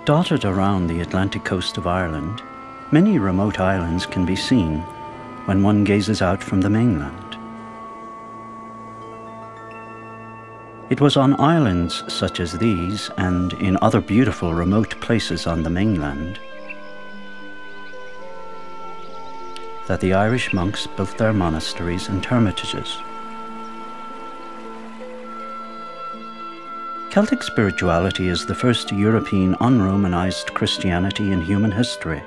Dotted around the Atlantic coast of Ireland, many remote islands can be seen when one gazes out from the mainland. It was on islands such as these, and in other beautiful remote places on the mainland, that the Irish monks built their monasteries and hermitages. Celtic spirituality is the first European un-Romanized Christianity in human history.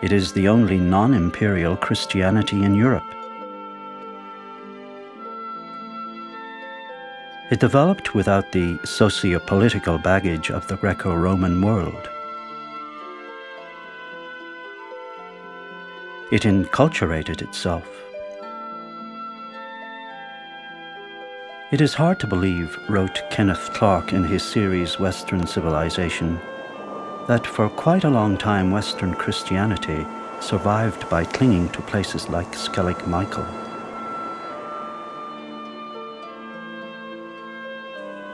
It is the only non-imperial Christianity in Europe. It developed without the socio-political baggage of the Greco-Roman world. It enculturated itself. It is hard to believe, wrote Kenneth Clark in his series Western Civilization, that for quite a long time Western Christianity survived by clinging to places like Skellig Michael.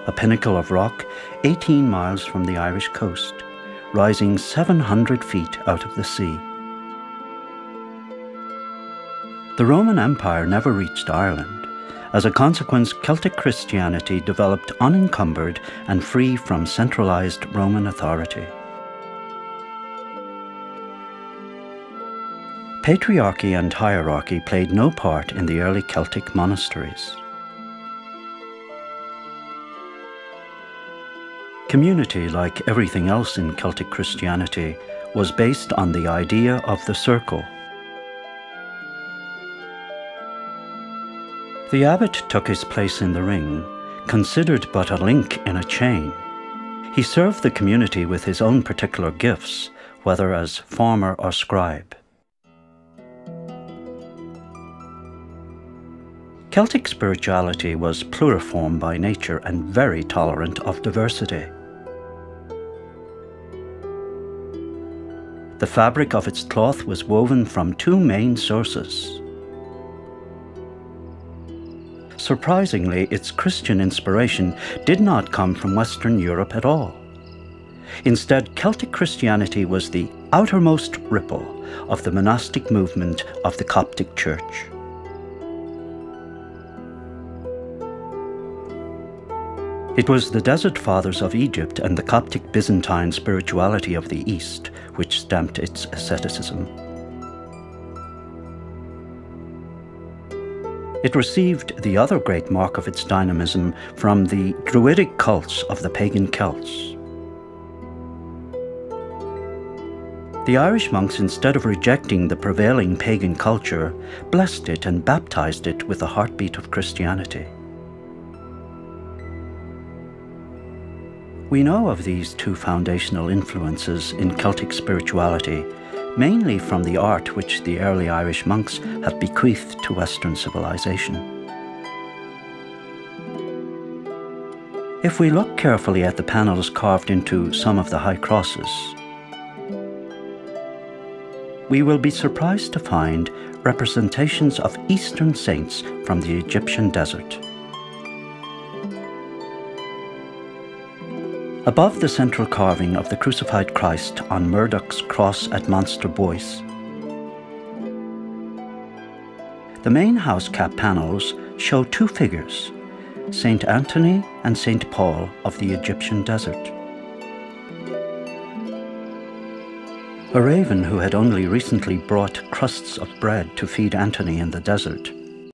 A pinnacle of rock 18 miles from the Irish coast, rising 700 feet out of the sea. The Roman Empire never reached Ireland. As a consequence, Celtic Christianity developed unencumbered and free from centralized Roman authority. Patriarchy and hierarchy played no part in the early Celtic monasteries. Community, like everything else in Celtic Christianity, was based on the idea of the circle. The abbot took his place in the ring, considered but a link in a chain. He served the community with his own particular gifts, whether as farmer or scribe. Celtic spirituality was pluriform by nature and very tolerant of diversity. The fabric of its cloth was woven from two main sources. Surprisingly, its Christian inspiration did not come from Western Europe at all. Instead, Celtic Christianity was the outermost ripple of the monastic movement of the Coptic Church. It was the Desert Fathers of Egypt and the Coptic Byzantine spirituality of the East which stamped its asceticism. It received the other great mark of its dynamism from the Druidic cults of the pagan Celts. The Irish monks, instead of rejecting the prevailing pagan culture, blessed it and baptized it with the heartbeat of Christianity. We know of these two foundational influences in Celtic spirituality, mainly from the art which the early Irish monks have bequeathed to Western civilization. If we look carefully at the panels carved into some of the high crosses, we will be surprised to find representations of Eastern saints from the Egyptian desert. Above the central carving of the crucified Christ on Murdoch's cross at Monster Boyce, the main house cap panels show two figures, Saint Anthony and Saint Paul of the Egyptian desert. A raven who had only recently brought crusts of bread to feed Anthony in the desert